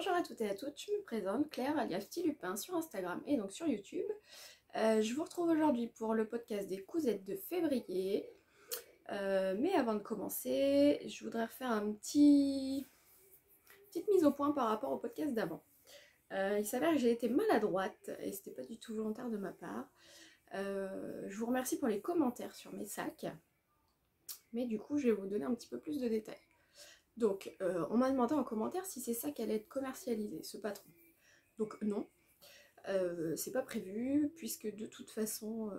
Bonjour à toutes et à toutes, je me présente Claire alias Lupin sur Instagram et donc sur YouTube. Je vous retrouve aujourd'hui pour le podcast des cousettes de février. Mais avant de commencer, je voudrais refaire petite mise au point par rapport au podcast d'avant. Il s'avère que j'ai été maladroite et c'était pas du tout volontaire de ma part. Je vous remercie pour les commentaires sur mes sacs, mais du coup je vais vous donner un petit peu plus de détails. Donc on m'a demandé en commentaire si ces sacs allaient être commercialisés, ce patron. Donc non, c'est pas prévu puisque de toute façon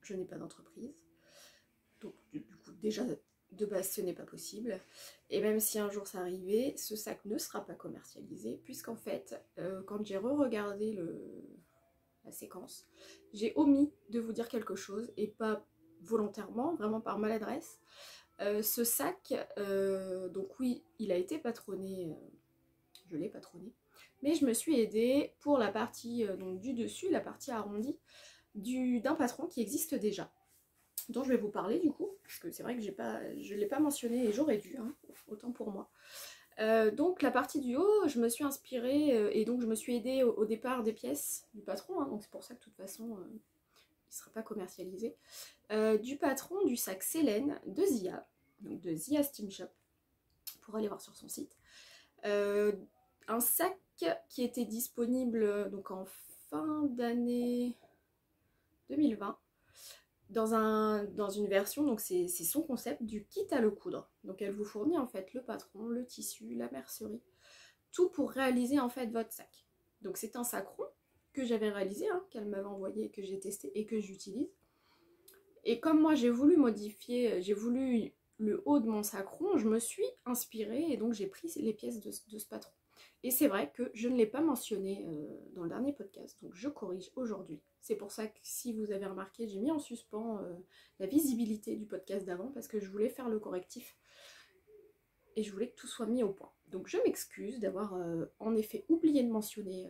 je n'ai pas d'entreprise. Donc du coup déjà de base ce n'est pas possible. Et même si un jour ça arrivait, ce sac ne sera pas commercialisé puisqu'en fait quand j'ai re-regardé la séquence, j'ai omis de vous dire quelque chose et pas volontairement, vraiment par maladresse. Ce sac, donc oui, il a été patronné, je l'ai patronné, mais je me suis aidée pour la partie donc du dessus, la partie arrondie, d'un patron qui existe déjà, dont je vais vous parler du coup, parce que c'est vrai que je ne l'ai pas mentionné et j'aurais dû, hein, autant pour moi. Donc la partie du haut, je me suis inspirée et donc je me suis aidée au départ des pièces du patron, hein, donc c'est pour ça que de toute façon il ne sera pas commercialisé, du patron du sac Célène de Zia, donc de Zia Steam Shop, pour aller voir sur son site. Un sac qui était disponible donc en fin d'année 2020 dans une version, donc c'est son concept du kit à le coudre. Donc elle vous fournit en fait le patron, le tissu, la mercerie, tout pour réaliser en fait votre sac. Donc c'est un sac rond que j'avais réalisé, hein, qu'elle m'avait envoyé, que j'ai testé et que j'utilise. Et comme moi j'ai voulu modifier, j'ai voulu le haut de mon sac rond, je me suis inspirée et donc j'ai pris les pièces de ce patron. Et c'est vrai que je ne l'ai pas mentionné dans le dernier podcast, donc je corrige aujourd'hui. C'est pour ça que si vous avez remarqué, j'ai mis en suspens la visibilité du podcast d'avant parce que je voulais faire le correctif et je voulais que tout soit mis au point. Donc je m'excuse d'avoir en effet oublié de mentionner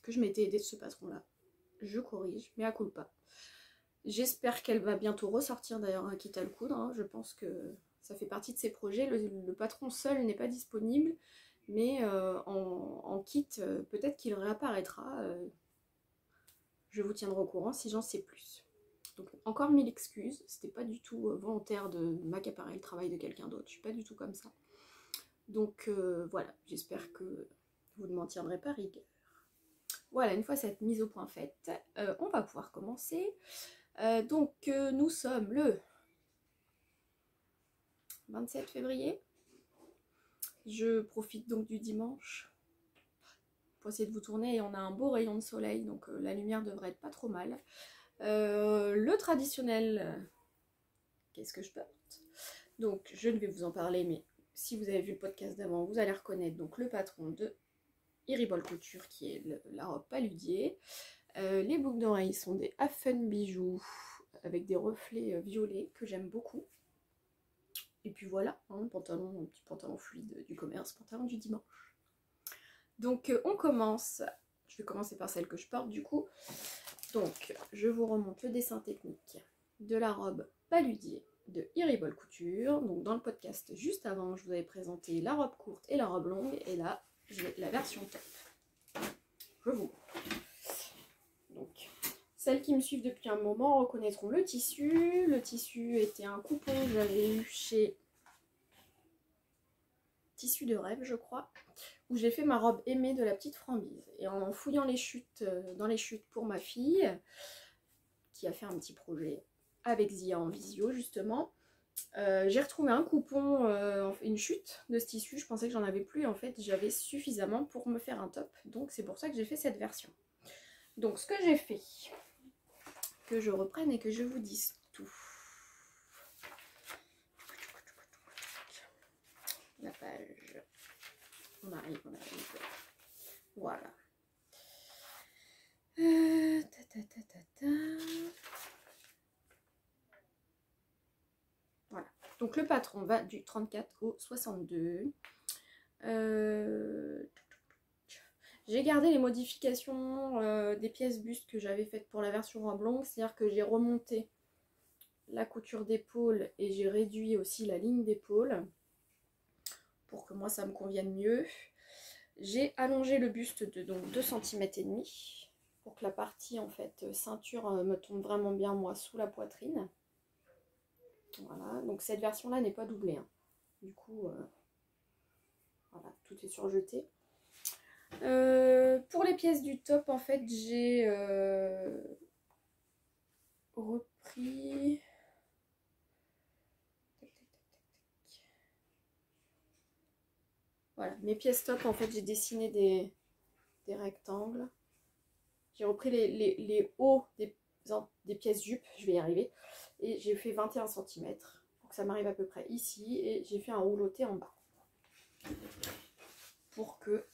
que je m'étais aidée de ce patron-là. Je corrige, mais à culpa. J'espère qu'elle va bientôt ressortir d'ailleurs un kit à le coudre, hein. Je pense que ça fait partie de ses projets. Le patron seul n'est pas disponible, mais en kit, peut-être qu'il réapparaîtra. Je vous tiendrai au courant si j'en sais plus. Donc encore mille excuses, c'était pas du tout volontaire de m'accaparer le travail de quelqu'un d'autre, je suis pas du tout comme ça. Donc voilà, j'espère que vous ne m'en tiendrez pas rigueur. Voilà, une fois cette mise au point faite, on va pouvoir commencer. Donc nous sommes le 27 février. Je profite donc du dimanche pour essayer de vous tourner et on a un beau rayon de soleil, donc la lumière devrait être pas trop mal. Le traditionnel, qu'est-ce que je porte? Donc je ne vais vous en parler, mais si vous avez vu le podcast d'avant, vous allez reconnaître donc le patron de Iribol Couture qui est la robe paludier. Les boucles d'oreilles sont des Affen bijoux avec des reflets violets que j'aime beaucoup. Et puis voilà, hein, un petit pantalon fluide du commerce, pantalon du dimanche. Donc on commence, je vais commencer par celle que je porte du coup. Donc je vous remonte le dessin technique de la robe paludier de Iribol Couture. Donc dans le podcast juste avant, je vous avais présenté la robe courte et la robe longue. Et là, j'ai la version top. Je vous montre. Donc, celles qui me suivent depuis un moment reconnaîtront le tissu. Le tissu était un coupon que j'avais eu chez Tissu de rêve, je crois, où j'ai fait ma robe aimée de la petite Frambyse. Et en fouillant les chutes, dans les chutes pour ma fille, qui a fait un petit projet avec Zia en visio justement, j'ai retrouvé un coupon, une chute de ce tissu. Je pensais que j'en avais plus, en fait j'avais suffisamment pour me faire un top, donc c'est pour ça que j'ai fait cette version. Donc ce que j'ai fait, que je reprenne et que je vous dise tout. La page, on arrive. Voilà. Voilà. Donc le patron va du 34 au 62. J'ai gardé les modifications des pièces bustes que j'avais faites pour la version robe longue, c'est-à-dire que j'ai remonté la couture d'épaule et j'ai réduit aussi la ligne d'épaule pour que moi ça me convienne mieux. J'ai allongé le buste de donc 2,5 cm pour que la partie en fait ceinture me tombe vraiment bien moi sous la poitrine. Voilà, donc cette version là n'est pas doublée, hein. Du coup voilà, tout est surjeté. Pour les pièces du top en fait j'ai repris voilà mes pièces top. En fait j'ai dessiné des rectangles. J'ai repris les hauts des pièces jupes, je vais y arriver, et j'ai fait 21 cm pour que ça m'arrive à peu près ici, et j'ai fait un rouloté en bas pour que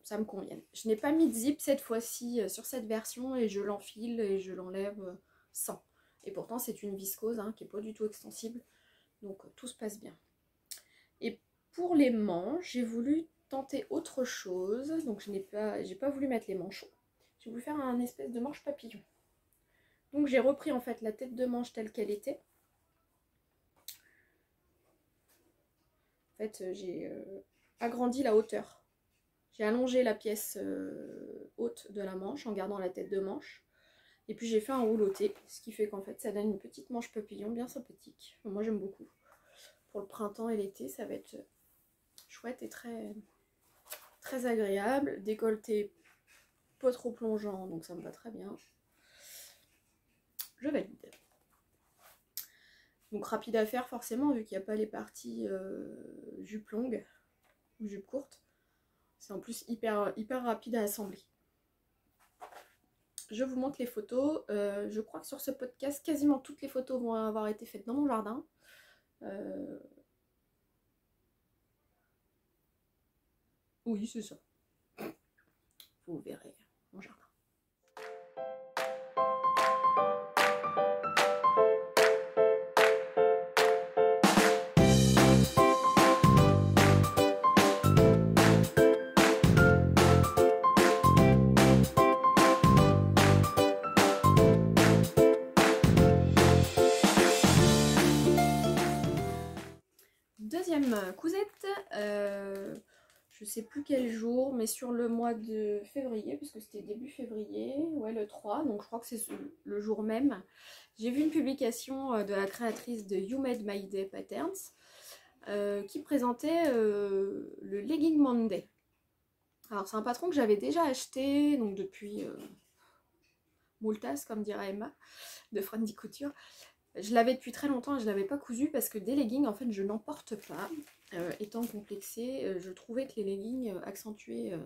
ça me convienne. Je n'ai pas mis de zip cette fois-ci sur cette version, et je l'enfile et je l'enlève sans. Et pourtant c'est une viscose hein, qui n'est pas du tout extensible, donc tout se passe bien. Et pour les manches, j'ai voulu tenter autre chose, donc j'ai pas voulu mettre les manchots. J'ai voulu faire un espèce de manche papillon. Donc j'ai repris en fait la tête de manche telle qu'elle était. En fait j'ai agrandi la hauteur. J'ai allongé la pièce haute de la manche en gardant la tête de manche. Et puis j'ai fait un rouloté, ce qui fait qu'en fait ça donne une petite manche papillon bien sympathique. Enfin, moi j'aime beaucoup. Pour le printemps et l'été ça va être chouette et très agréable. Décolleté pas trop plongeant, donc ça me va très bien. Je valide. Donc rapide à faire forcément, vu qu'il n'y a pas les parties jupe longue ou jupe courte. C'est en plus hyper rapide à assembler. Je vous montre les photos. Je crois que sur ce podcast, quasiment toutes les photos vont avoir été faites dans mon jardin. Oui, c'est ça. Vous verrez mon jardin. Deuxième cousette, je sais plus quel jour, mais sur le mois de février, puisque c'était début février, ouais le 3, donc je crois que c'est le jour même, j'ai vu une publication de la créatrice de You Made My Day Patterns qui présentait le Legging Monday. Alors c'est un patron que j'avais déjà acheté, donc depuis Moultas, comme dirait Emma, de Friendly Couture. Je l'avais depuis très longtemps et je ne l'avais pas cousu parce que des leggings, en fait, je n'en porte pas. Étant complexée, je trouvais que les leggings accentuaient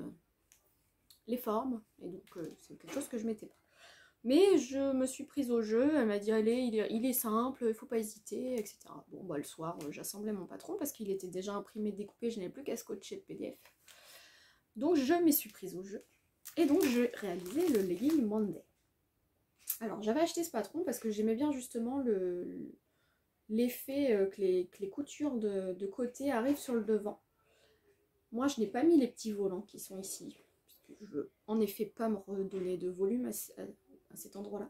les formes. Et donc, c'est quelque chose que je mettais pas. Mais je me suis prise au jeu. Elle m'a dit, allez, il est simple, il ne faut pas hésiter, etc. Bon, bah, le soir, j'assemblais mon patron parce qu'il était déjà imprimé, découpé. Je n'avais plus qu'à scotcher le PDF. Donc, je m'y suis prise au jeu. Et donc, je réalisais le legging Monday. Alors j'avais acheté ce patron parce que j'aimais bien justement l'effet que les coutures de côté arrivent sur le devant. Moi je n'ai pas mis les petits volants qui sont ici, puisque je veux en effet pas me redonner de volume à cet endroit là.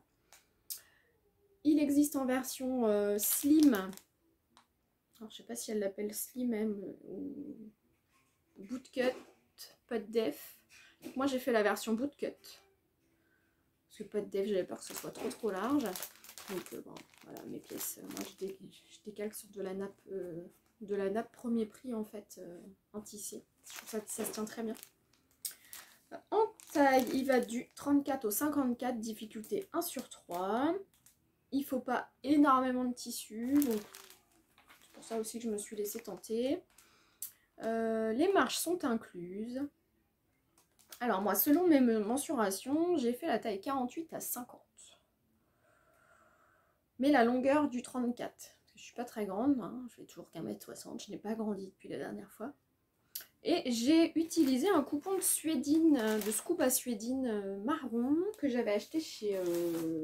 Il existe en version slim, alors je sais pas si elle l'appelle slim même, ou bootcut, pas de def. Donc moi j'ai fait la version bootcut. Parce que pas de def, j'avais peur que ce soit trop large. Donc bon, voilà mes pièces. Moi je décalque sur de la nappe premier prix en fait en tissé. Je trouve ça se tient très bien. En taille, il va du 34 au 54, difficulté 1 sur 3. Il faut pas énormément de tissu, donc c'est pour ça aussi que je me suis laissée tenter. Les marches sont incluses. Alors moi, selon mes mensurations, j'ai fait la taille 48 à 50. Mais la longueur du 34. Parce que je suis pas très grande, hein, je fais toujours qu'1 m 60, je n'ai pas grandi depuis la dernière fois. Et j'ai utilisé un coupon de Suédine, de scoop à Suédine marron que j'avais acheté chez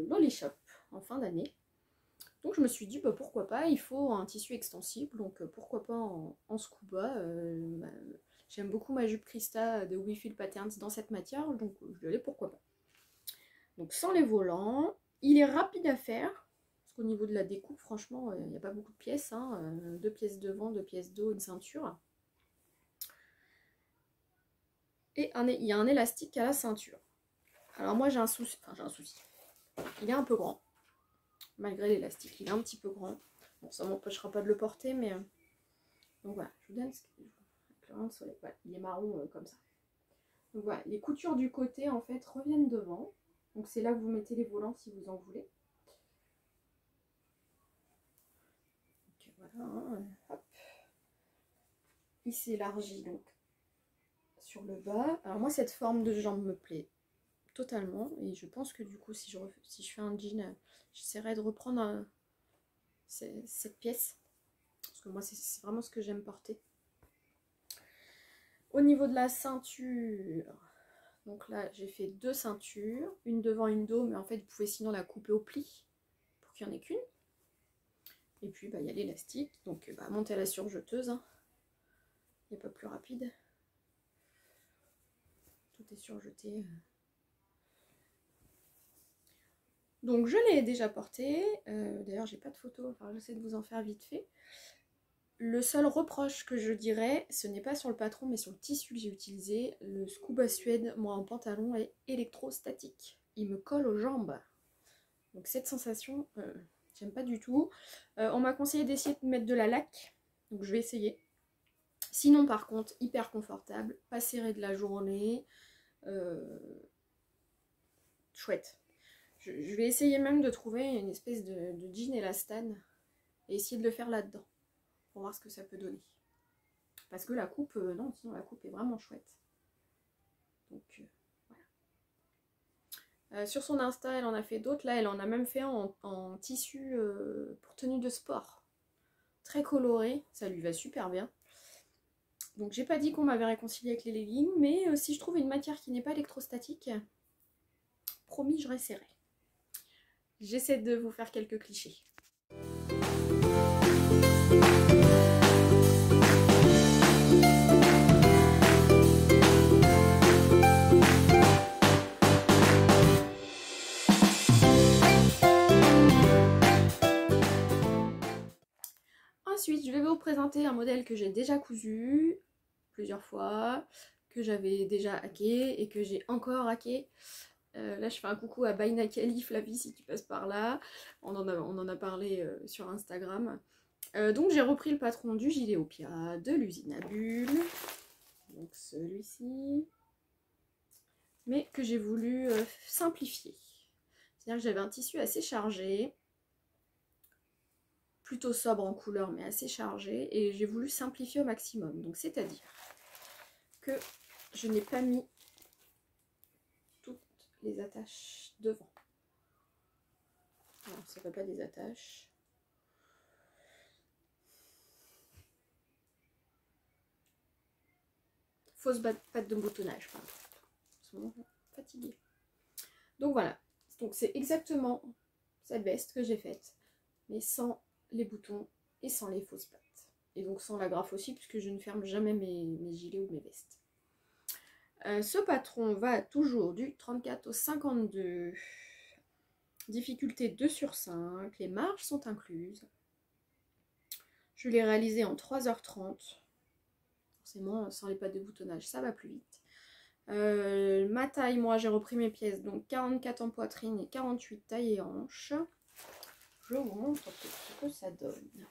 Lolly Shop en fin d'année. Donc je me suis dit bah, pourquoi pas, il faut un tissu extensible, donc pourquoi pas en scuba. J'aime beaucoup ma jupe Krista de We Feel Patterns dans cette matière, donc je l'ai, pourquoi pas. Donc sans les volants, il est rapide à faire, parce qu'au niveau de la découpe, franchement, il n'y a pas beaucoup de pièces, hein, 2 pièces devant, 2 pièces dos, une ceinture. Et il y a un élastique à la ceinture. Alors moi j'ai un souci, il est un peu grand. Malgré l'élastique, il est un petit peu grand. Bon, ça m'empêchera pas de le porter, mais... Donc voilà, je vous donne le soleil. Voilà, il est marron comme ça. Donc voilà, les coutures du côté en fait reviennent devant. Donc c'est là que vous mettez les volants si vous en voulez. Donc voilà, hop. Il s'élargit donc sur le bas. Alors moi cette forme de jambe me plaît totalement. Et je pense que du coup si je fais un jean, j'essaierai de reprendre cette pièce. Parce que moi c'est vraiment ce que j'aime porter. Au niveau de la ceinture, donc là j'ai fait 2 ceintures, une devant, une dos, mais en fait vous pouvez sinon la couper au pli pour qu'il n'y en ait qu'une. Et puis bah, il y a l'élastique, donc bah, montez à la surjeteuse, hein. Il n'y a pas plus rapide. Tout est surjeté. Donc je l'ai déjà porté, d'ailleurs j'ai pas de photo, enfin j'essaie de vous en faire vite fait. Le seul reproche que je dirais, ce n'est pas sur le patron mais sur le tissu que j'ai utilisé. Le scuba suède, moi en pantalon, est électrostatique. Il me colle aux jambes. Donc cette sensation, j'aime pas du tout. On m'a conseillé d'essayer de mettre de la laque, donc je vais essayer. Sinon par contre, hyper confortable, pas serré de la journée, chouette. Je vais essayer même de trouver une espèce de jean élastane et essayer de le faire là-dedans. Pour voir ce que ça peut donner. Parce que la coupe, non, sinon la coupe est vraiment chouette. Donc voilà. Sur son Insta, elle en a fait d'autres. Là, elle en a même fait en tissu pour tenue de sport. Très coloré, ça lui va super bien. Donc j'ai pas dit qu'on m'avait réconcilié avec les leggings, mais si je trouve une matière qui n'est pas électrostatique, promis, je réessayerai. J'essaie de vous faire quelques clichés. Ensuite, je vais vous présenter un modèle que j'ai déjà cousu plusieurs fois, que j'avais déjà hacké et que j'ai encore hacké. Là, je fais un coucou à Baina Kali, Flavie, si tu passes par là. On en a parlé sur Instagram. Donc, j'ai repris le patron du gilet Opia de l'usine à bulles. Donc, celui-ci. Mais que j'ai voulu simplifier. C'est-à-dire que j'avais un tissu assez chargé. Plutôt sobre en couleur, mais assez chargé. Et j'ai voulu simplifier au maximum. Donc, c'est-à-dire que je n'ai pas mis les attaches devant. Alors, ça ne fait pas des attaches. Fausse patte de boutonnage, pardon. Je suis fatiguée. Donc voilà. Donc c'est exactement cette veste que j'ai faite, mais sans les boutons et sans les fausses pattes. Et donc sans la graffe aussi, puisque je ne ferme jamais mes gilets ou mes vestes. Ce patron va toujours du 34 au 52. Difficulté 2 sur 5. Les marges sont incluses. Je l'ai réalisé en 3h30. Forcément, sans les pattes de boutonnage, ça va plus vite. Ma taille, moi, j'ai repris mes pièces. Donc 44 en poitrine et 48 taille et hanche. Je vous montre ce que ça donne.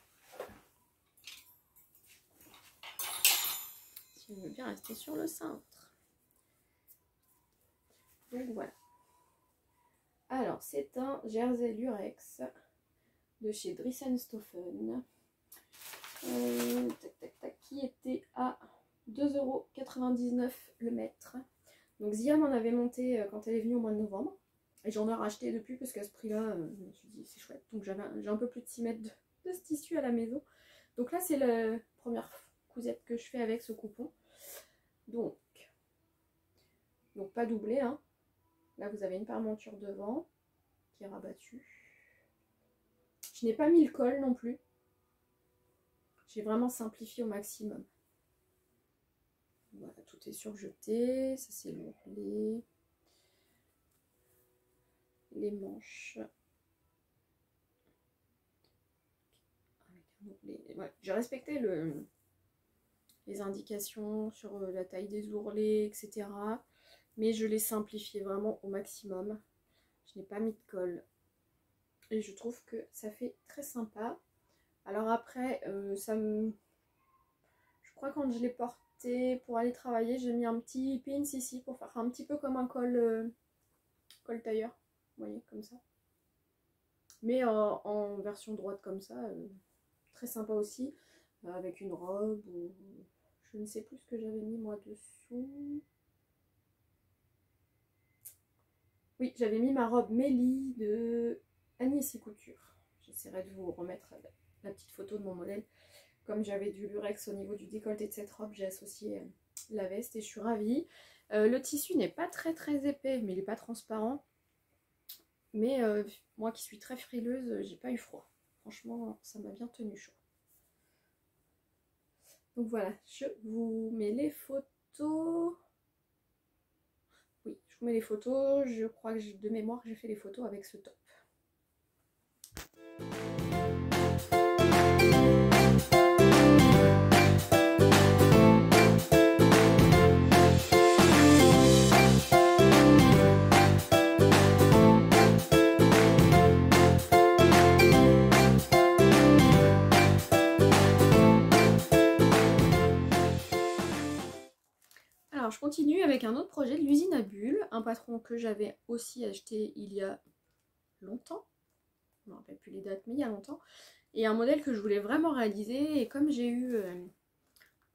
Si on veut bien rester sur le cintre. Donc voilà. Alors, c'est un jersey lurex de chez Dressenstoffen. Qui était à 2,99 € le mètre. Donc Zia m'en avait monté quand elle est venue au mois de novembre. Et j'en ai racheté depuis parce qu'à ce prix-là, je me suis dit c'est chouette. Donc j'ai un peu plus de 6 mètres de ce tissu à la maison. Donc là, c'est la première cousette que je fais avec ce coupon. Donc pas doublé, hein. Là, vous avez une parementure devant qui est rabattue. Je n'ai pas mis le col non plus. J'ai vraiment simplifié au maximum. Voilà, tout est surjeté. Ça, c'est les manches. Ouais, j'ai respecté les indications sur la taille des ourlets, etc. Mais je l'ai simplifié vraiment au maximum. Je n'ai pas mis de colle. Et je trouve que ça fait très sympa. Alors après, je crois quand je l'ai porté pour aller travailler, j'ai mis un petit pins ici pour faire un petit peu comme un col tailleur. Vous voyez, comme ça. Mais en version droite comme ça, très sympa aussi. Avec une robe ou... Je ne sais plus ce que j'avais mis moi dessous. Oui, j'avais mis ma robe Mélie de Agnès Couture. J'essaierai de vous remettre la petite photo de mon modèle. Comme j'avais du lurex au niveau du décolleté de cette robe, j'ai associé la veste et je suis ravie. Le tissu n'est pas très épais, mais il n'est pas transparent. Mais moi qui suis très frileuse, j'ai pas eu froid. Franchement, ça m'a bien tenu chaud. Donc voilà, je vous mets les photos. Oui, je vous mets les photos. Je crois que de mémoire, j'ai fait les photos avec ce top. Alors je continue avec un autre projet de l'usine à bulles, un patron que j'avais aussi acheté il y a longtemps, je ne me rappelle plus les dates, mais il y a longtemps, et un modèle que je voulais vraiment réaliser, et comme j'ai eu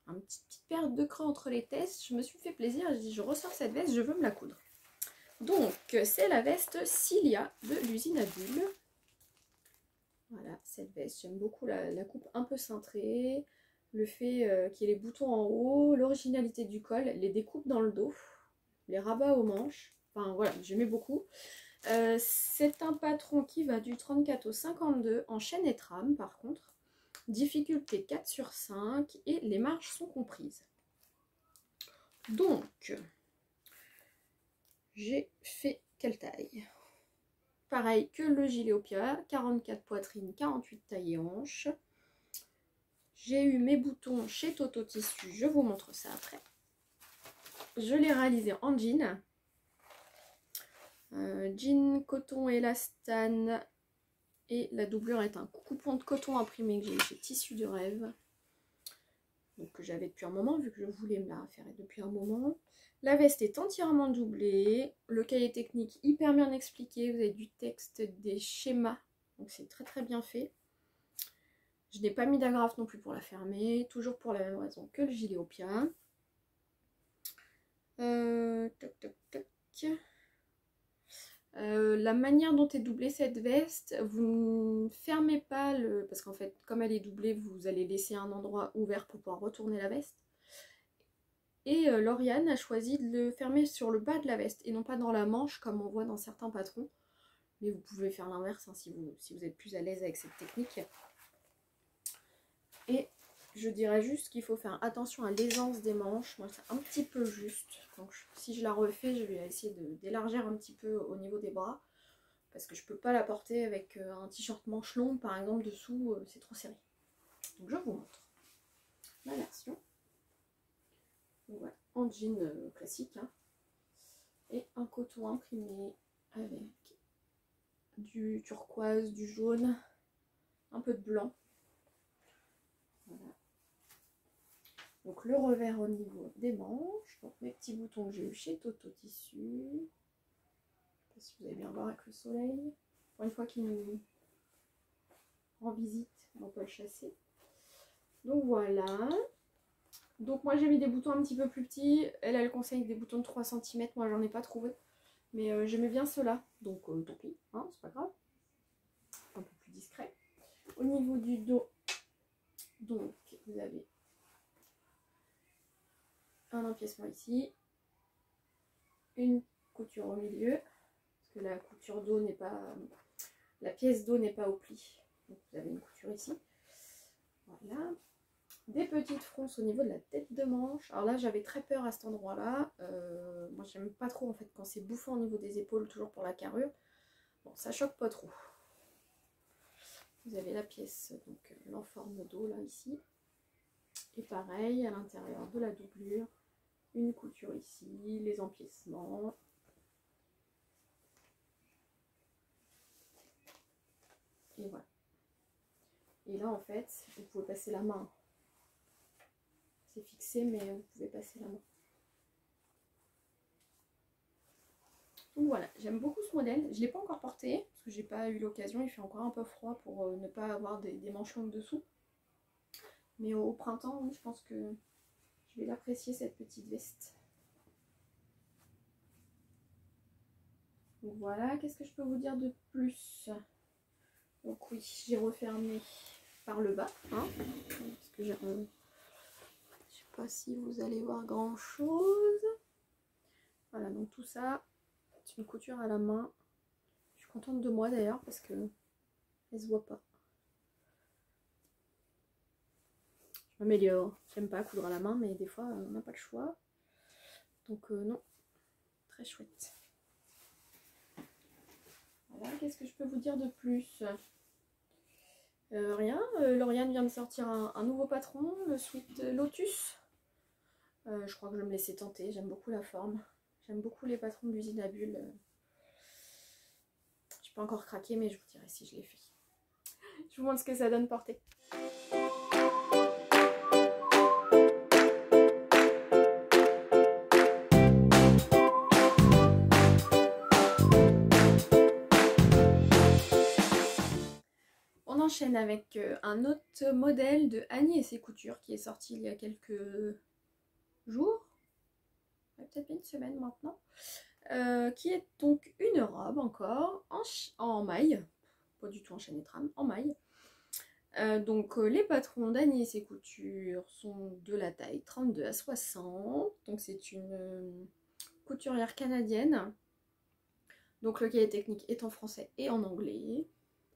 une petite perte de creux entre les tests, je me suis fait plaisir, j'ai dit je ressors cette veste, je veux me la coudre. Donc c'est la veste Cilia de l'usine à bulles. Voilà, cette veste, j'aime beaucoup la coupe un peu cintrée, le fait qu'il y ait les boutons en haut, l'originalité du col, les découpes dans le dos, les rabats aux manches, enfin voilà, j'aimais beaucoup. C'est un patron qui va du 34 au 52 en chaîne et trame par contre, difficulté 4 sur 5 et les marges sont comprises. Donc, j'ai fait quelle taille? Pareil que le gilet Opia, 44 poitrine, 48 taille et hanche. J'ai eu mes boutons chez Toto Tissu, je vous montre ça après. Je l'ai réalisé en jean. Jean coton élastane et la doublure est un coupon de coton imprimé que j'ai eu chez Tissu de Rêve. Donc que j'avais depuis un moment vu que je voulais me la faire depuis un moment. La veste est entièrement doublée, le cahier technique hyper bien expliqué, vous avez du texte, des schémas, donc c'est très bien fait. Je n'ai pas mis d'agrafe non plus pour la fermer, toujours pour la même raison que le gilet Opia. La manière dont est doublée cette veste, vous ne fermez pas le... Parce qu'en fait, comme elle est doublée, vous allez laisser un endroit ouvert pour pouvoir retourner la veste. Et Lauriane a choisi de le fermer sur le bas de la veste et non pas dans la manche comme on voit dans certains patrons. Mais vous pouvez faire l'inverse hein, si vous êtes plus à l'aise avec cette technique. Et je dirais juste qu'il faut faire attention à l'aisance des manches. Moi c'est un petit peu juste. Donc si je la refais, je vais essayer d'élargir un petit peu au niveau des bras. Parce que je peux pas la porter avec un t-shirt manche longue par exemple dessous, c'est trop serré. Donc je vous montre la version. Donc voilà, en jean classique. Hein. Et un coton imprimé avec du turquoise, du jaune, un peu de blanc. Voilà. Donc le revers au niveau des manches. Donc mes petits boutons que j'ai eu chez Toto Tissu. Je sais pas si vous allez bien voir avec le soleil. Pour une fois qu'il nous rend visite, on peut le chasser. Donc voilà. Donc moi j'ai mis des boutons un petit peu plus petits. Elle conseille des boutons de 3 cm. Moi j'en ai pas trouvé. Mais j'aimais bien ceux-là. Donc tant pis, hein, c'est pas grave. Un peu plus discret. Au niveau du dos, donc vous avez un empiècement ici. Une couture au milieu. Parce que la couture dos n'est pas... La pièce dos n'est pas au pli. Donc vous avez une couture ici. Voilà. Des petites fronces au niveau de la tête de manche. Alors là j'avais très peur à cet endroit là. Moi j'aime pas trop en fait quand c'est bouffant au niveau des épaules, toujours pour la carrure. Bon ça choque pas trop. Vous avez la pièce, donc l'enforme dos là ici. Et pareil, à l'intérieur de la doublure, une couture ici, les empiècements. Et voilà. Et là, en fait, vous pouvez passer la main. C'est fixé, mais vous pouvez passer la main. Donc voilà, j'aime beaucoup ce modèle. Je ne l'ai pas encore porté, parce que j'ai pas eu l'occasion. Il fait encore un peu froid pour ne pas avoir des manches longues dessous. Mais au printemps, oui, je pense que je vais l'apprécier, cette petite veste. Donc voilà, qu'est-ce que je peux vous dire de plus? Donc oui, j'ai refermé par le bas, hein, parce que je sais pas si vous allez voir grand chose. Voilà, donc tout ça, c'est une couture à la main. Je suis contente de moi d'ailleurs parce que elle se voit pas. Je m'améliore. J'aime pas coudre à la main, mais des fois on n'a pas le choix. Donc non, très chouette. Voilà, qu'est-ce que je peux vous dire de plus? Rien, Lauriane vient de sortir un nouveau patron, le Sweet Lotus. Je crois que je vais me laisser tenter, j'aime beaucoup la forme. J'aime beaucoup les patrons de l'usine à bulles. Je peux encore craquer, mais je vous dirai si je l'ai fait. Je vous montre ce que ça donne porté. On enchaîne avec un autre modèle de Annie et ses coutures qui est sorti il y a quelques jours, peut-être une semaine maintenant, qui est donc une robe encore en maille, pas du tout en chaîne et trame, en maille. Donc les patrons d'Annie et ses coutures sont de la taille 32 à 60, donc c'est une couturière canadienne. Donc le cahier technique est en français et en anglais,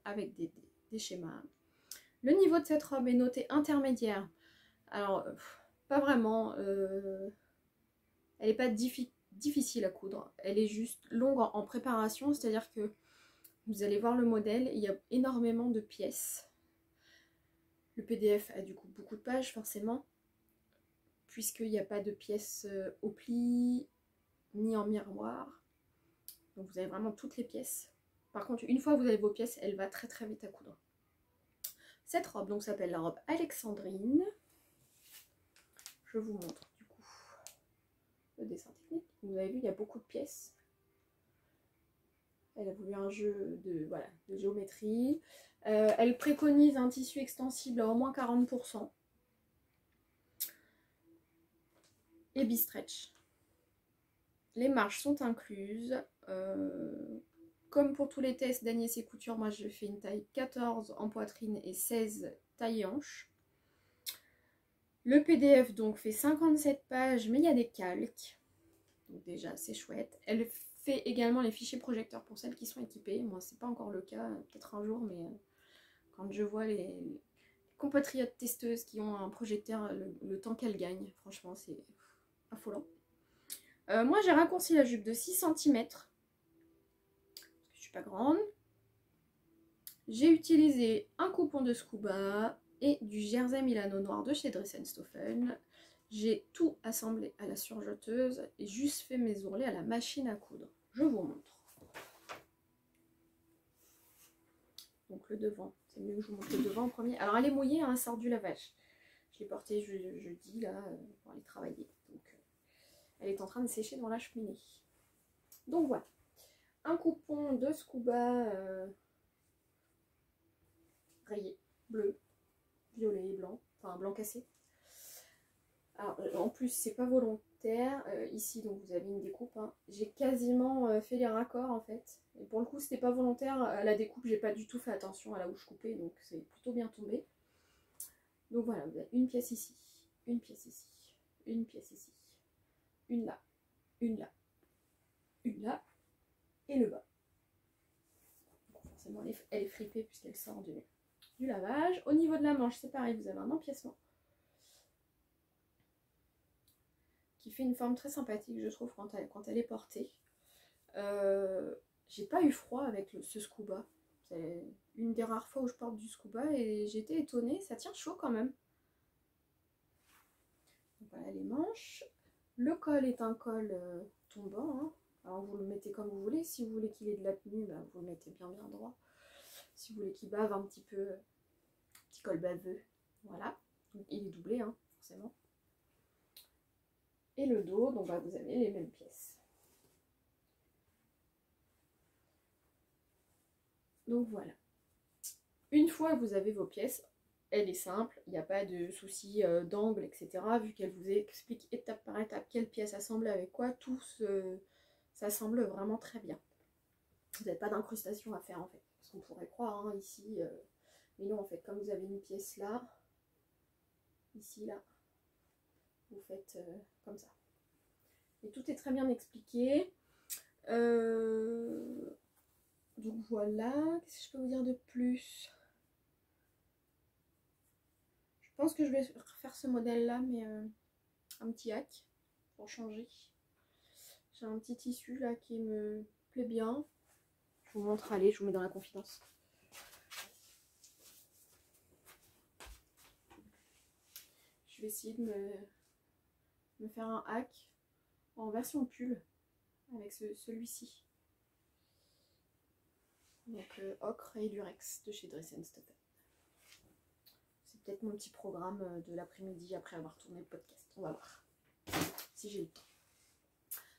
avec des schémas. Le niveau de cette robe est noté intermédiaire. Alors, pas vraiment. Elle n'est pas difficile à coudre. Elle est juste longue en préparation, c'est-à-dire que vous allez voir le modèle, il y a énormément de pièces. Le PDF a du coup beaucoup de pages forcément, puisqu'il n'y a pas de pièces au pli ni en miroir. Donc vous avez vraiment toutes les pièces. Par contre, une fois que vous avez vos pièces, elle va très très vite à coudre. Cette robe donc s'appelle la robe Alexandrine. Je vous montre du coup le dessin technique. Vous avez vu, il y a beaucoup de pièces. Elle a voulu un jeu de, voilà, de géométrie. Elle préconise un tissu extensible à au moins 40%. Et bi-stretch. Les marges sont incluses. Comme pour tous les tests d'Agnès et Couture, moi je fais une taille 14 en poitrine et 16 taille hanche. Le PDF donc fait 57 pages, mais il y a des calques. Donc déjà c'est chouette. Elle fait également les fichiers projecteurs pour celles qui sont équipées. Moi c'est pas encore le cas, peut-être un jour, mais quand je vois les compatriotes testeuses qui ont un projecteur, le temps qu'elles gagnent, franchement c'est affolant. Moi j'ai raccourci la jupe de 6 cm. Je suis pas grande. J'ai utilisé un coupon de Scuba et du jersey Milano noir de chez Dress & Stoffeln. J'ai tout assemblé à la surjeteuse et juste fait mes ourlets à la machine à coudre. Je vous montre. Donc le devant, c'est mieux que je vous montre le devant en premier. Alors elle est mouillée, hein, elle sort du lavage. Je l'ai portée jeudi là pour aller travailler. Donc elle est en train de sécher dans la cheminée. Donc voilà. Un coupon de Scuba rayé, bleu, violet et blanc, enfin blanc cassé. Alors en plus c'est pas volontaire, ici donc vous avez une découpe, hein. J'ai quasiment fait les raccords en fait, et pour le coup c'était pas volontaire, à la découpe j'ai pas du tout fait attention à là où je coupais, donc c'est plutôt bien tombé. Donc voilà, vous avez une pièce ici, une pièce ici, une pièce ici, une là, une là, une là, et le bas. Donc forcément elle est fripée puisqu'elle sort du lavage. Au niveau de la manche c'est pareil, vous avez un empiècement qui fait une forme très sympathique je trouve quand elle est portée. J'ai pas eu froid avec ce Scuba. C'est une des rares fois où je porte du Scuba et j'ai été étonnée, ça tient chaud quand même. voilà les manches. Le col est un col tombant, hein. Alors vous le mettez comme vous voulez. Si vous voulez qu'il ait de la tenue, bah, vous le mettez bien droit. Si vous voulez qu'il bave un petit peu, petit col baveux, voilà. Donc, il est doublé, hein, forcément. Et le dos, donc bah, vous avez les mêmes pièces. Donc voilà. Une fois que vous avez vos pièces, elle est simple, il n'y a pas de souci d'angle, etc. Vu qu'elle vous explique étape par étape quelle pièce assembler avec quoi, tout s'assemble vraiment très bien. Vous n'avez pas d'incrustation à faire en fait. Parce qu'on pourrait croire hein, ici, mais non en fait, comme vous avez une pièce là, ici, là, vous faites comme ça. Et tout est très bien expliqué. Donc voilà, qu'est-ce que je peux vous dire de plus? Je pense que je vais refaire ce modèle-là, mais un petit hack pour changer. J'ai un petit tissu là qui me plaît bien. Je vous montre, allez, je vous mets dans la confidence. Je vais essayer de me faire un hack en version pull avec celui-ci. Donc ocre et lurex de chez Dress & Stop. C'est peut-être mon petit programme de l'après-midi après avoir tourné le podcast. On va voir si j'ai le temps.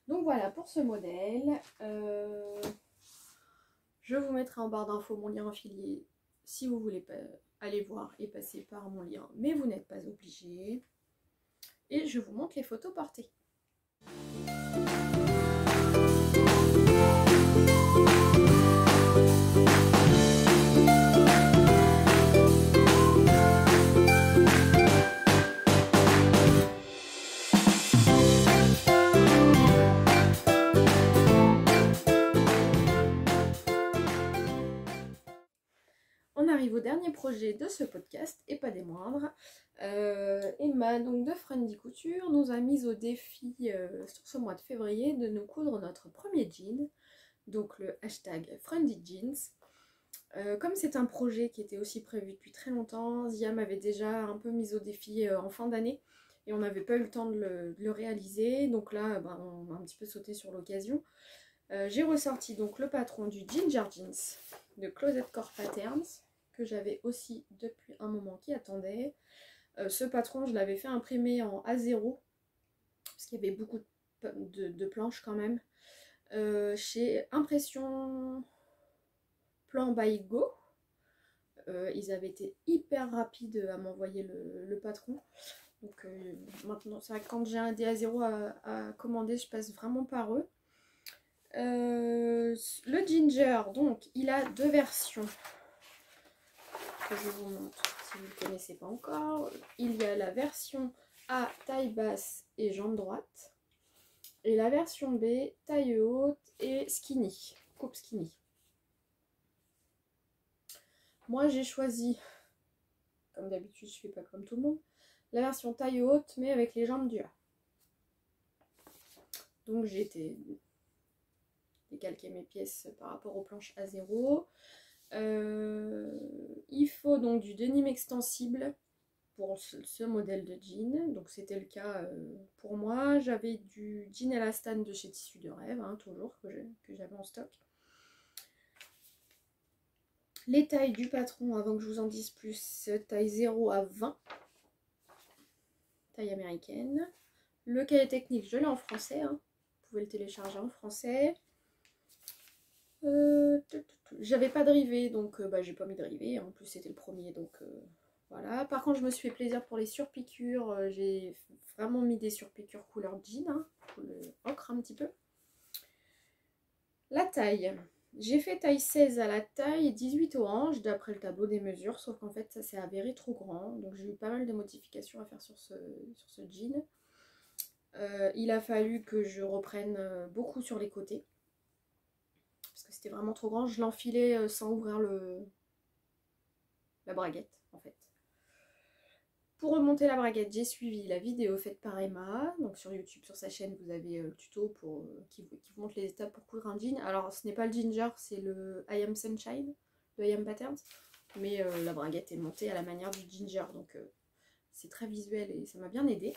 Donc voilà pour ce modèle. Je vous mettrai en barre d'infos mon lien affilié si vous voulez aller voir et passer par mon lien, mais vous n'êtes pas obligé. Et je vous montre les photos portées. On arrive au dernier projet de ce podcast, et pas des moindres. Emma, donc de Friendly Couture, nous a mis au défi sur ce mois de février de nous coudre notre premier jean, donc le hashtag Friendly Jeans. Comme c'est un projet qui était aussi prévu depuis très longtemps, Zia m'avait déjà un peu mis au défi en fin d'année, et on n'avait pas eu le temps de le réaliser, donc là bah, on a un petit peu sauté sur l'occasion. J'ai ressorti donc le patron du Ginger Jeans de Closet Core Patterns, que j'avais aussi depuis un moment qui attendait. Ce patron, je l'avais fait imprimer en A0, parce qu'il y avait beaucoup de planches quand même, chez Impression Plan by Go. Ils avaient été hyper rapides à m'envoyer le patron. Donc maintenant, c'est vrai que quand j'ai un DA0 à commander, je passe vraiment par eux. Le Ginger, donc, il a deux versions que je vous montre si vous ne le connaissez pas encore. Il y a la version A, taille basse et jambe droite. Et la version B, taille haute et skinny, coupe skinny. Moi, j'ai choisi, comme d'habitude, je fais pas comme tout le monde, la version taille haute, mais avec les jambes du A. Donc, j'ai été décalquer mes pièces par rapport aux planches A0. Il faut donc du denim extensible pour ce modèle de jean. Donc c'était le cas pour moi. J'avais du jean élastane de chez Tissus de Rêve, hein, toujours, que j'avais en stock. Les tailles du patron, avant que je vous en dise plus, taille 0 à 20. Taille américaine. Le cahier technique, je l'ai en français. Hein. Vous pouvez le télécharger en français. J'avais pas de rivet, donc bah, j'ai pas mis de rivet. En plus, c'était le premier, donc voilà. Par contre, je me suis fait plaisir pour les surpiqûres. J'ai vraiment mis des surpiqûres couleur jean, hein, couleur ocre un petit peu. La taille. J'ai fait taille 16 à la taille et 18 aux hanches d'après le tableau des mesures, sauf qu'en fait ça s'est avéré trop grand, donc j'ai eu pas mal de modifications à faire sur ce jean. Il a fallu que je reprenne beaucoup sur les côtés, parce que c'était vraiment trop grand. Je l'enfilais sans ouvrir la braguette en fait. Pour remonter la braguette, j'ai suivi la vidéo faite par Emma. Donc sur YouTube, sur sa chaîne, vous avez le tuto qui vous montre les étapes pour coudre un jean. Alors ce n'est pas le Ginger, c'est le I Am Sunshine de I Am Patterns. Mais la braguette est montée à la manière du Ginger. Donc c'est très visuel et ça m'a bien aidé.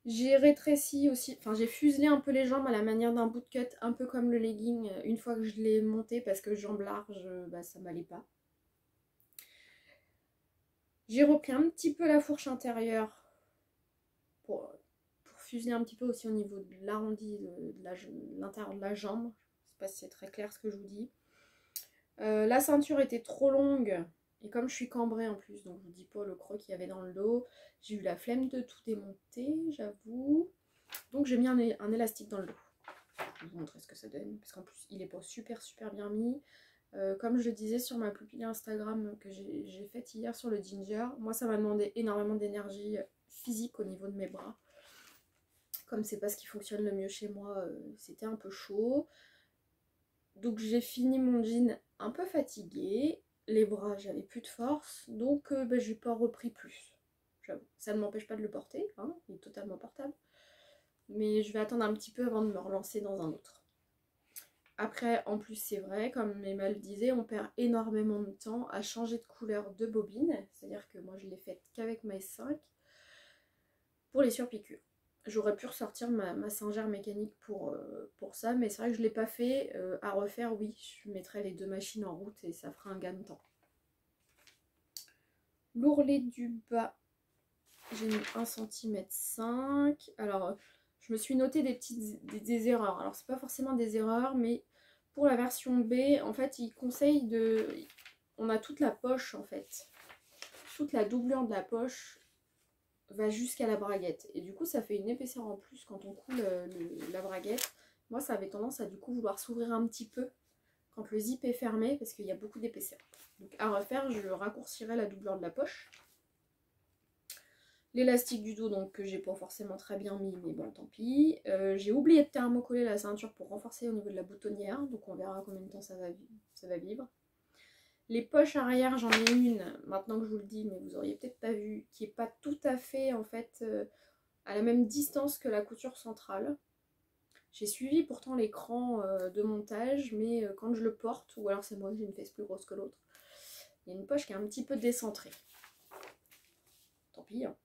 J'ai rétréci aussi, enfin j'ai fuselé un peu les jambes à la manière d'un bootcut, un peu comme le legging une fois que je l'ai monté parce que jambes larges, bah, ça m'allait pas. J'ai repris un petit peu la fourche intérieure pour fuseler un petit peu aussi au niveau de l'arrondi de l'intérieur de la jambe. Je sais pas si c'est très clair ce que je vous dis. La ceinture était trop longue et comme je suis cambrée en plus, donc je vous dis pas le creux qu'il y avait dans le dos, j'ai eu la flemme de tout démonter, j'avoue. Donc j'ai mis un élastique dans le dos. Je vais vous montrer ce que ça donne parce qu'en plus il est pas super bien mis. Comme je le disais sur ma pupille Instagram que j'ai faite hier sur le ginger, moi ça m'a demandé énormément d'énergie physique au niveau de mes bras. Comme c'est pas ce qui fonctionne le mieux chez moi, c'était un peu chaud. Donc j'ai fini mon jean un peu fatiguée. Les bras, j'avais plus de force. Donc bah, j'ai pas repris plus. J'avoue. Ça ne m'empêche pas de le porter, hein, il est totalement portable. Mais je vais attendre un petit peu avant de me relancer dans un autre. Après, en plus, c'est vrai, comme Emma le disait, on perd énormément de temps à changer de couleur de bobine. C'est-à-dire que moi, je l'ai faite qu'avec ma S5 pour les surpiqûres. J'aurais pu ressortir ma singère mécanique pour ça, mais c'est vrai que je ne l'ai pas fait. À refaire, oui, je mettrai les deux machines en route et ça fera un gain de temps. L'ourlet du bas, j'ai mis 1,5 cm. Alors, je me suis noté des erreurs. Alors, c'est pas forcément des erreurs, mais pour la version B, en fait, il conseille de... On a toute la poche, en fait. Toute la doublure de la poche va jusqu'à la braguette. Et du coup, ça fait une épaisseur en plus quand on coule la braguette. Moi, ça avait tendance à du coup vouloir s'ouvrir un petit peu quand le zip est fermé parce qu'il y a beaucoup d'épaisseur. Donc à refaire, je raccourcirai la doubleur de la poche. L'élastique du dos, donc que j'ai pas forcément très bien mis, mais bon, tant pis. J'ai oublié de thermocoller la ceinture pour renforcer au niveau de la boutonnière, donc on verra combien de temps ça va vivre. Les poches arrière, j'en ai une, maintenant que je vous le dis, mais vous auriez peut-être pas vu, qui est pas tout à fait en fait à la même distance que la couture centrale. J'ai suivi pourtant l'écran de montage, mais quand je le porte, ou alors c'est moi qui ai une fesse plus grosse que l'autre, il y a une poche qui est un petit peu décentrée. Tant pis, hein.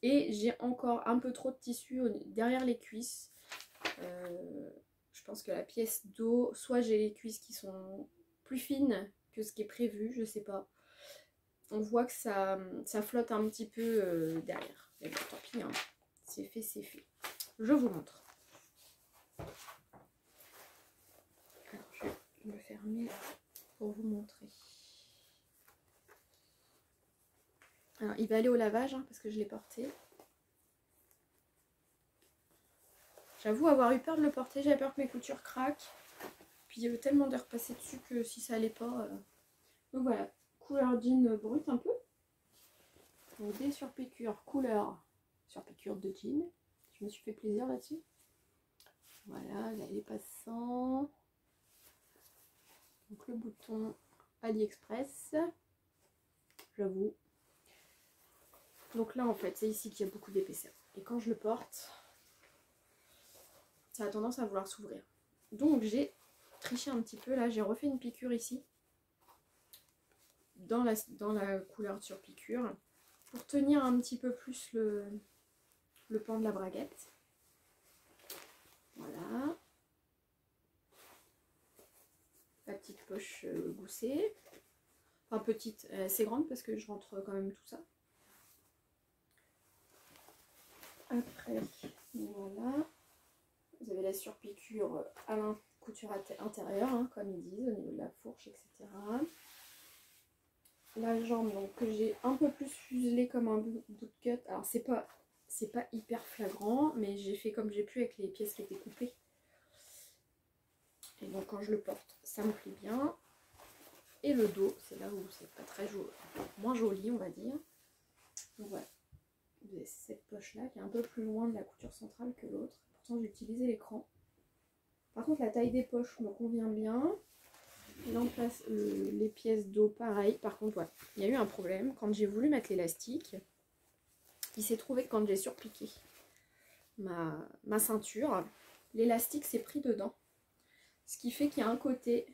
Et j'ai encore un peu trop de tissu derrière les cuisses. Je pense que la pièce dos, soit j'ai les cuisses qui sont plus fines que ce qui est prévu, je sais pas. On voit que ça flotte un petit peu derrière. Mais bon, tant pis, hein. C'est fait, c'est fait. Je vous montre. Alors, je vais me fermer pour vous montrer. Alors, il va aller au lavage hein, parce que je l'ai porté. J'avoue avoir eu peur de le porter, j'avais peur que mes coutures craquent. Puis il y avait tellement d'air passé dessus que si ça allait pas... Donc voilà, couleur jean brut un peu. Donc des surpiqûres, couleur surpiqûre de jean. Je me suis fait plaisir là-dessus. Voilà, là il est passant. Donc le bouton AliExpress. J'avoue. Donc là en fait, c'est ici qu'il y a beaucoup d'épaisseur. Et quand je le porte, ça a tendance à vouloir s'ouvrir. Donc j'ai triché un petit peu, là j'ai refait une piqûre ici. Dans la couleur de surpiqûre. Pour tenir un petit peu plus le pan de la braguette. Voilà. La petite poche goussée. Enfin petite, assez grande parce que je rentre quand même tout ça. Après, voilà. Vous avez la surpiqûre à la couture intérieure, hein, comme ils disent, au niveau de la fourche, etc. La jambe, donc que j'ai un peu plus fuselé comme un bootcut. Alors c'est pas hyper flagrant, mais j'ai fait comme j'ai pu avec les pièces qui étaient coupées. Et donc quand je le porte, ça me plaît bien. Et le dos, c'est là où c'est pas très joli, moins joli on va dire. Donc voilà. Vous avez cette poche là qui est un peu plus loin de la couture centrale que l'autre. Pourtant j'ai utilisé l'écran. Par contre la taille des poches me convient bien. Il en place les pièces dos pareil. Par contre voilà, il y a eu un problème. Quand j'ai voulu mettre l'élastique, il s'est trouvé que quand j'ai surpiqué ma ceinture, l'élastique s'est pris dedans. Ce qui fait qu'il y a un côté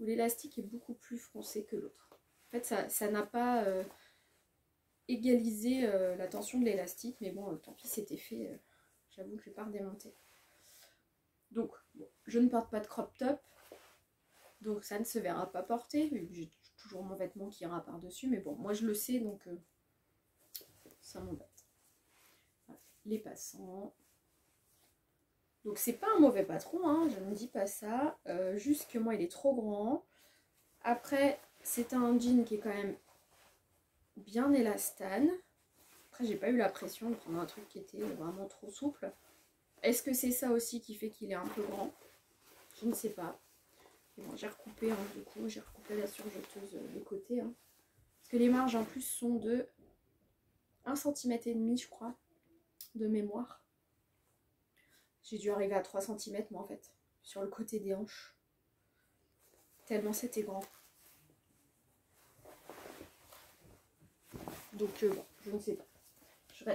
où l'élastique est beaucoup plus foncé que l'autre. En fait ça n'a pas égaliser la tension de l'élastique, mais bon, tant pis, c'était fait. J'avoue que je vais pas redémonter. Donc, bon, je ne porte pas de crop top, donc ça ne se verra pas porter, vu que j'ai toujours mon vêtement qui ira par-dessus, mais bon, moi je le sais, donc ça m'embête. Voilà, les passants. Donc c'est pas un mauvais patron, hein, je ne dis pas ça, juste que moi il est trop grand. Après, c'est un jean qui est quand même bien élastane. Après, j'ai pas eu la pression de prendre un truc qui était vraiment trop souple. Est-ce que c'est ça aussi qui fait qu'il est un peu grand? Je ne sais pas. Et bon, j'ai recoupé, hein, du coup, j'ai recoupé la surjeteuse de côté. Hein. Parce que les marges en plus sont de 1,5 cm, je crois, de mémoire. J'ai dû arriver à 3 cm, moi, en fait, sur le côté des hanches. Tellement c'était grand. Donc, bon, je ne sais pas.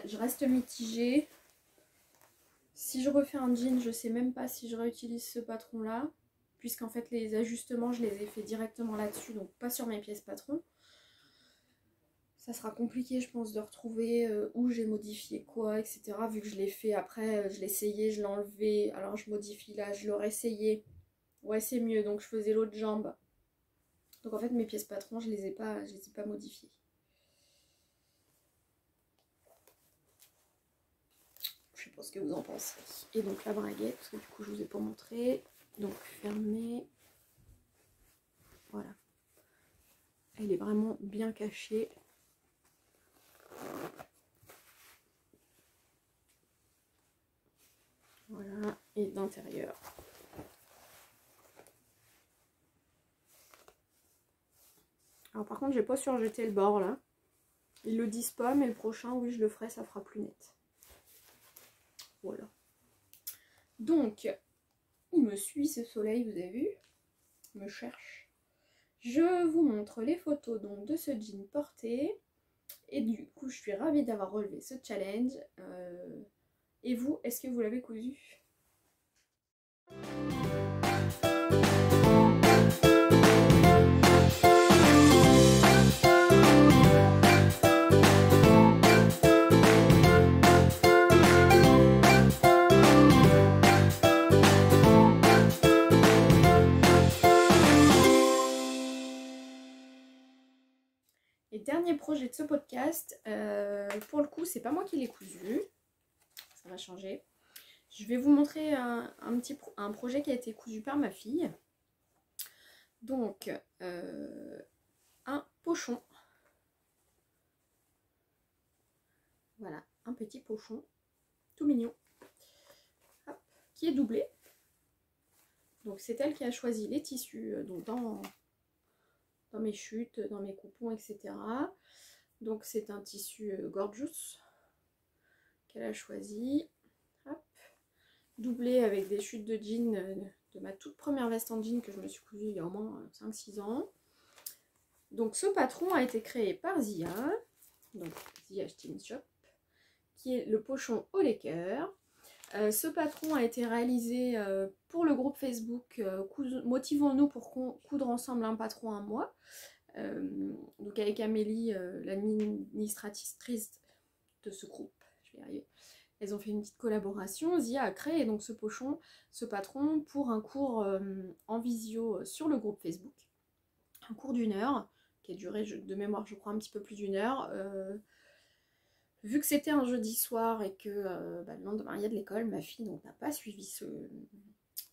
Je reste mitigée. Si je refais un jean, je sais même pas si je réutilise ce patron-là. Puisqu'en fait, les ajustements, je les ai fait directement là-dessus, donc pas sur mes pièces patron. Ça sera compliqué, je pense, de retrouver où j'ai modifié quoi, etc. Vu que je l'ai fait après, je l'ai essayé, je l'ai enlevé. Alors, je modifie là, je l'aurais essayé. Ouais, c'est mieux, donc je faisais l'autre jambe. Donc en fait, mes pièces patron, je les ai pas modifiées. Je sais pas ce que vous en pensez. Et donc la braguette, parce que du coup je vous ai pas montré. Donc fermée. Voilà. Elle est vraiment bien cachée. Voilà. Et d'intérieur. Alors par contre, j'ai pas surjeté le bord là. Ils le disent pas, mais le prochain, oui, je le ferai, ça fera plus net. Voilà. Donc, il me suit ce soleil, vous avez vu? Il me cherche. Je vous montre les photos donc de ce jean porté. Et du coup, je suis ravie d'avoir relevé ce challenge. Et vous, est-ce que vous l'avez cousu? Et dernier projet de ce podcast, pour le coup, c'est pas moi qui l'ai cousu. Ça va changer. Je vais vous montrer un projet qui a été cousu par ma fille. Donc, un pochon. Voilà, un petit pochon, tout mignon, hop, qui est doublé. Donc c'est elle qui a choisi les tissus donc dans mes chutes, dans mes coupons, etc. Donc c'est un tissu Gorgeous qu'elle a choisi. Hop. Doublé avec des chutes de jean de ma toute première veste en jean que je me suis cousue il y a au moins 5-6 ans. Donc ce patron a été créé par Zia, donc Zia Steam Shop, qui est le pochon au Laker. Ce patron a été réalisé pour le groupe Facebook Motivons-nous pour coudre ensemble un patron un mois. Donc avec Amélie, l'administratrice de ce groupe, je vais y arriver. Elles ont fait une petite collaboration. Zia a créé donc ce pochon, ce patron pour un cours en visio sur le groupe Facebook. Un cours d'1 heure qui a duré de mémoire je crois un petit peu plus d'1 heure. Vu que c'était un jeudi soir et que le lendemain il y a de l'école, ma fille n'a pas suivi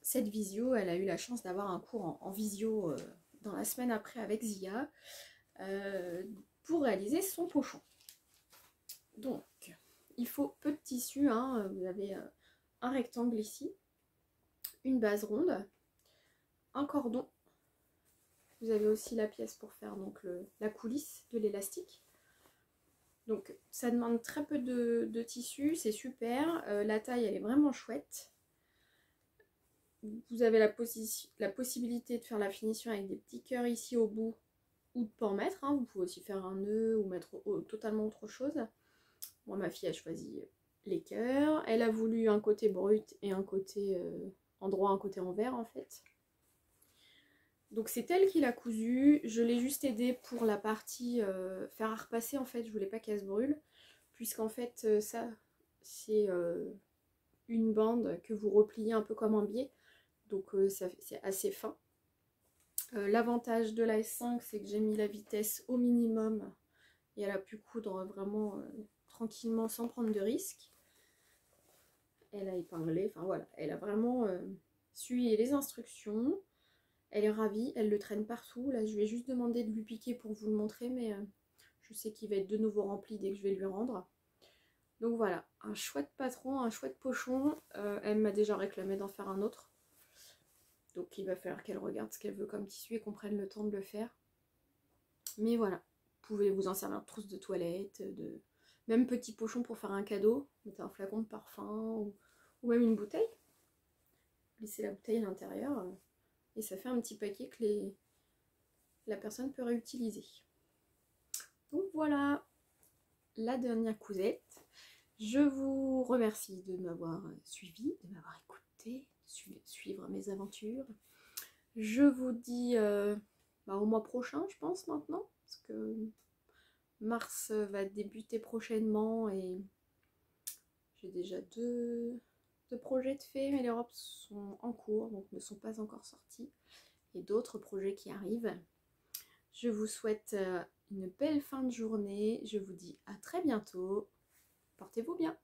cette visio. Elle a eu la chance d'avoir un cours en visio dans la semaine après avec Zia pour réaliser son pochon. Donc, il faut peu de tissu, hein. Vous avez un rectangle ici, une base ronde, un cordon. Vous avez aussi la pièce pour faire donc la coulisse de l'élastique. Donc ça demande très peu de tissu, c'est super. La taille elle est vraiment chouette. Vous avez la possibilité de faire la finition avec des petits cœurs ici au bout ou de pas en mettre. Hein. Vous pouvez aussi faire un nœud ou mettre totalement autre chose. Moi ma fille a choisi les cœurs. Elle a voulu un côté brut et un côté endroit, un côté envers en fait. Donc c'est elle qui l'a cousu, je l'ai juste aidée pour la partie faire à repasser en fait, je voulais pas qu'elle se brûle, puisqu'en fait ça c'est une bande que vous repliez un peu comme un biais, donc c'est assez fin. L'avantage de la S5 c'est que j'ai mis la vitesse au minimum et elle a pu coudre vraiment tranquillement sans prendre de risques. Elle a épinglé, enfin voilà, elle a vraiment suivi les instructions. Elle est ravie, elle le traîne partout. Là, je lui ai juste demandé de lui piquer pour vous le montrer, mais je sais qu'il va être de nouveau rempli dès que je vais lui rendre. Donc voilà, un chouette patron, un chouette pochon. Elle m'a déjà réclamé d'en faire un autre. Donc il va falloir qu'elle regarde ce qu'elle veut comme tissu et qu'on prenne le temps de le faire. Mais voilà, vous pouvez vous en servir de trousse de toilette, de même petit pochon pour faire un cadeau. Mettez un flacon de parfum ou même une bouteille. Laissez la bouteille à l'intérieur. Et ça fait un petit paquet que la personne peut réutiliser. Donc voilà la dernière cousette. Je vous remercie de m'avoir suivi, de m'avoir écouté, de suivre mes aventures. Je vous dis au mois prochain, je pense maintenant, parce que mars va débuter prochainement et j'ai déjà deux projets de fait, mais les robes sont en cours, donc ne sont pas encore sortis. Et d'autres projets qui arrivent. Je vous souhaite une belle fin de journée. Je vous dis à très bientôt. Portez-vous bien.